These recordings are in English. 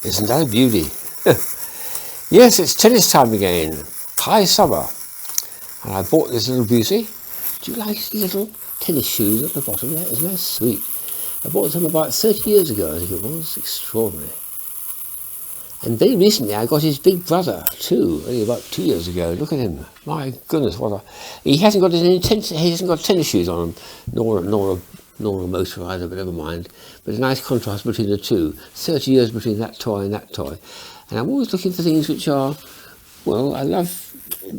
Isn't that a beauty? Yes, it's tennis time again. High summer. And I bought this little beauty. Do you like the little tennis shoes at the bottom there? Isn't that sweet? I bought them about 30 years ago, I think it was. Extraordinary. And very recently I got his big brother too, only about 2 years ago. Look at him. My goodness, what a... He hasn't got tennis shoes on him, nor a motor either, but never mind. But a nice contrast between the two. 30 years between that toy and that toy. And I'm always looking for things which are, well, I love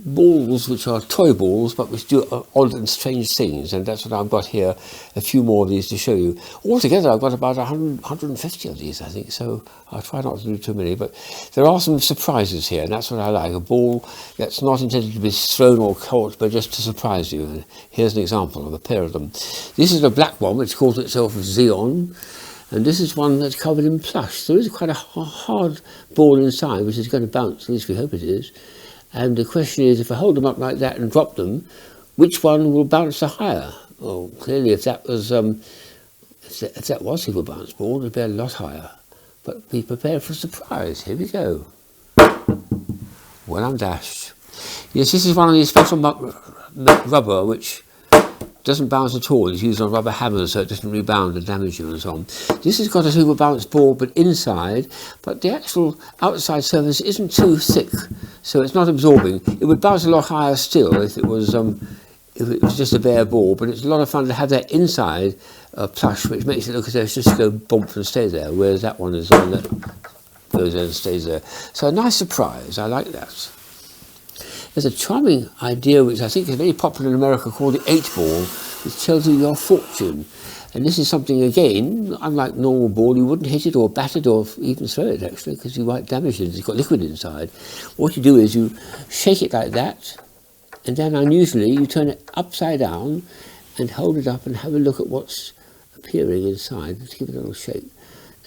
balls which are toy balls, but which do odd and strange things. And that's what I've got here, a few more of these to show you. Altogether, I've got about 150 of these, I think, so I'll try not to do too many. But there are some surprises here, and that's what I like. A ball that's not intended to be thrown or caught, but just to surprise you. And here's an example of a pair of them. This is a black one, which calls itself Xeon. And this is one that's covered in plush. So there is quite a hard ball inside, which is going to bounce, at least we hope it is. And the question is, if I hold them up like that and drop them, which one will bounce the higher? Well, clearly if that was a bounce ball, it would be a lot higher. But be prepared for a surprise. Here we go. Well, I'm dashed. Yes, this is one of these special rubber which doesn't bounce at all. It's used on rubber hammers so it doesn't rebound and damage you and so on. This has got a super bounce ball but inside, but the actual outside surface isn't too thick, so it's not absorbing. It would bounce a lot higher still if it was just a bare ball, but it's a lot of fun to have that inside plush, which makes it look as though it's just go bump and stay there, whereas that one is on that goes in and stays there. So a nice surprise. I like that. There's a charming idea which I think is very popular in America called the 8-ball, which tells you your fortune. And this is something, again, unlike normal ball, you wouldn't hit it or bat it or even throw it, actually, because you might damage it. It's got liquid inside. What you do is you shake it like that, and then unusually you turn it upside down and hold it up and have a look at what's appearing inside. Let's give it a little shake.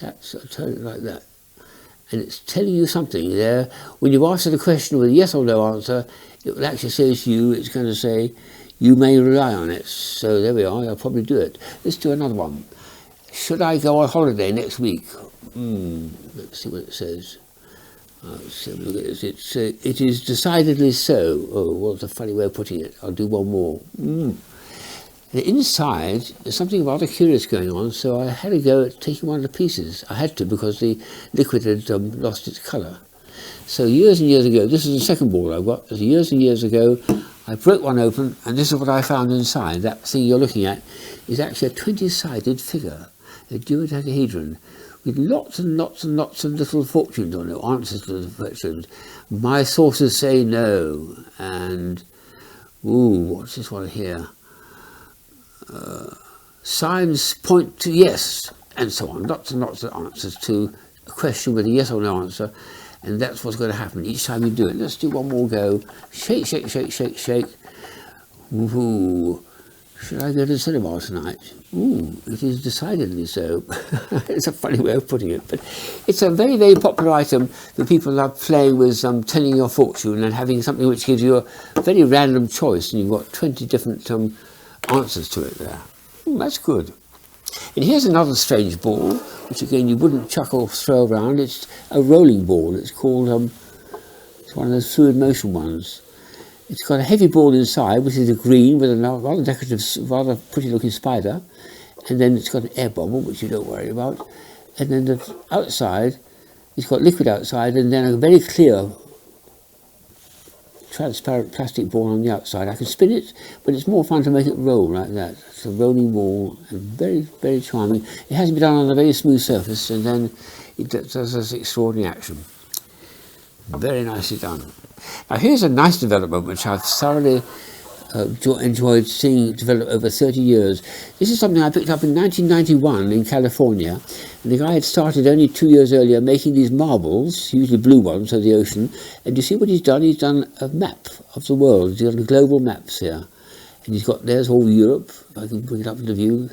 That's, turn it like that. And it's telling you something there. When you answer the question with a yes or no answer, it will actually say to you, it's going to say, you may rely on it. So there we are, I'll probably do it. Let's do another one. Should I go on holiday next week? Let's see what it says. Look at this. It is decidedly so. Oh, what's a funny way of putting it? I'll do one more. The inside, there's something rather curious going on, so I had to go at taking one of the pieces. I had to because the liquid had lost its colour. So years and years ago, this is the second ball I've got. Years and years ago, I broke one open, and this is what I found inside. That thing you're looking at is actually a 20-sided figure, a duodecahedron, with lots and lots and lots of little fortunes on it, answers to the questions. My sources say no, and, what's this one here? Signs point to yes, and so on. Lots and lots of answers to a question with a yes or no answer, and that's what's going to happen each time you do it. Let's do one more go. Shake, shake, shake, shake, shake. Ooh. Should I go to the cinema tonight? It is decidedly so. It's a funny way of putting it, but it's a very, very popular item that people love playing with, telling your fortune and having something which gives you a very random choice, and you've got 20 different answers to it there. That's good. And here's another strange ball, which again you wouldn't chuck or throw around. It's a rolling ball. It's called, it's one of those fluid motion ones. It's got a heavy ball inside, which is a green with a rather decorative, rather pretty looking spider. And then it's got an air bubble, which you don't worry about. And then the outside, it's got liquid outside, and then a very clear transparent plastic ball on the outside. I can spin it, but it's more fun to make it roll like that. It's a rolling ball, and very, very charming. It has to be done on a very smooth surface, and then it does this extraordinary action. Very nicely done. Now here's a nice development which I've thoroughly enjoyed seeing develop over 30 years. This is something I picked up in 1991 in California, and the guy had started only 2 years earlier making these marbles, usually blue ones, of the ocean. And you see what he's done? He's done a map of the world. He's done global maps here, and he's got, there's all Europe, if I can bring it up into view,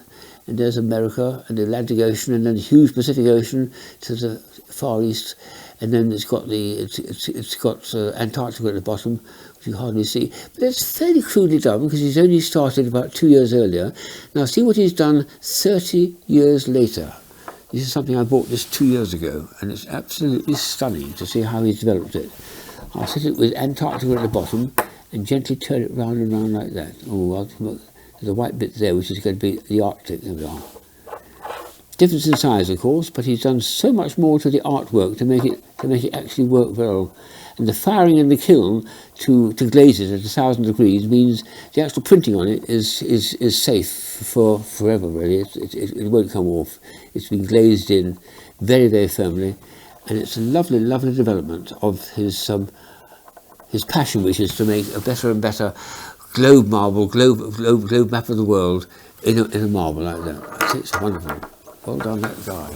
and there's America and the Atlantic Ocean, and then the huge Pacific Ocean to the far east, and then it's got Antarctica at the bottom, which you hardly see. But it's fairly crudely done because he's only started about 2 years earlier. Now see what he's done 30 years later. This is something I bought just 2 years ago, and it's absolutely stunning to see how he's developed it. I'll set it with Antarctica at the bottom and gently turn it round and round like that. Oh, well, there's a white bit there, which is going to be the Arctic. There we are. Difference in size, of course, but he's done so much more to the artwork to make it actually work well. And the firing in the kiln to glaze it at 1,000 degrees means the actual printing on it is safe for forever, really. It won't come off. It's been glazed in very, very firmly, and it's a lovely, lovely development of his passion, which is to make a better and better globe map of the world in a marble like that. It's wonderful. Well done, that guy.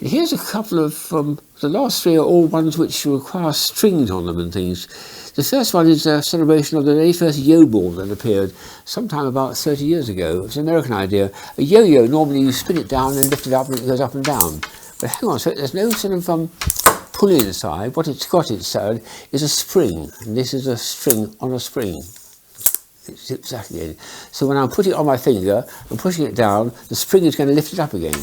And here's a couple of, the last three are all ones which require strings on them and things. The first one is a celebration of the very first yo-ball that appeared sometime about 30 years ago. It's an American idea. A yo-yo, normally you spin it down and lift it up and it goes up and down. But hang on, so there's no sort of pulley inside. What it's got inside is a spring, and this is a string on a spring. It zips back again. So when I put it on my finger and pushing it down, the spring is going to lift it up again.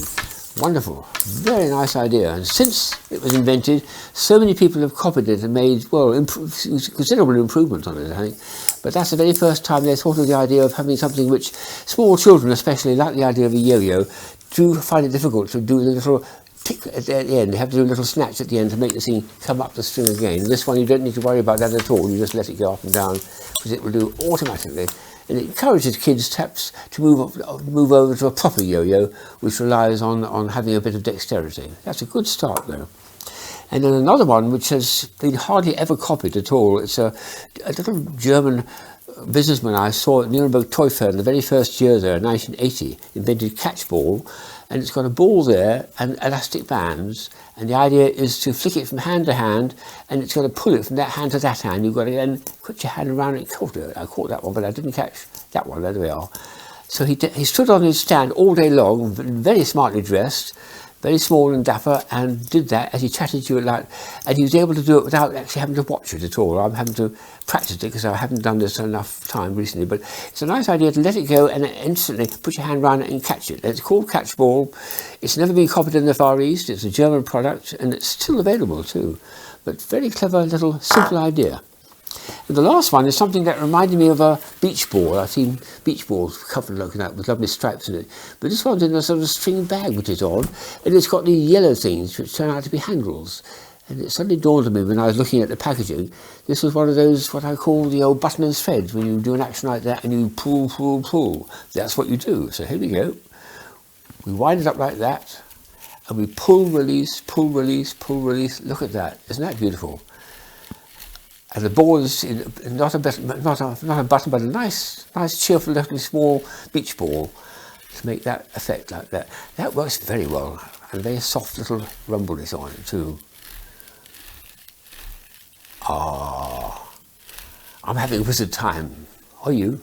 Wonderful. Very nice idea. And since it was invented, so many people have copied it and made, well, considerable improvement on it, I think. But that's the very first time they thought of the idea of having something which small children especially, like the idea of a yo-yo, do find it difficult to do the little tick at the end. They have to do a little snatch at the end to make the thing come up the string again. This one, you don't need to worry about that at all. You just let it go up and down, because it will do automatically. And it encourages kids perhaps to move over to a proper yo-yo, which relies on having a bit of dexterity. That's a good start, though. And then another one which has been hardly ever copied at all. It's a little German businessman I saw at Nuremberg Toy Fair in the very first year there, 1980, invented catchball. And it's got a ball there and elastic bands, and the idea is to flick it from hand to hand, and it's going to pull it from that hand to that hand. You've got to then put your hand around it. I caught that one, but I didn't catch that one. There we are. So he stood on his stand all day long, very smartly dressed, very small and dapper, and did that as he chatted to you like, and he was able to do it without actually having to watch it at all. I'm having to practice it because I haven't done this enough time recently, but it's a nice idea to let it go and instantly put your hand around it and catch it. It's called catchball. It's never been copied in the Far East. It's a German product, and it's still available too. But very clever little simple idea. And the last one is something that reminded me of a beach ball. I've seen beach balls covered like that with lovely stripes in it. But this one's in a sort of string bag which is on, and it's got these yellow things which turn out to be handles. And it suddenly dawned on me when I was looking at the packaging, this was one of those, what I call the old button and threads, when you do an action like that and you pull, pull, pull. That's what you do. So here we go. We wind it up like that, and we pull, release, pull, release, pull, release. Look at that. Isn't that beautiful? And the ball is not a button, but a nice, cheerful, little small beach ball to make that effect like that. That works very well, and very soft little rumbleness on it too. Ah, I'm having a wizard time. Are you?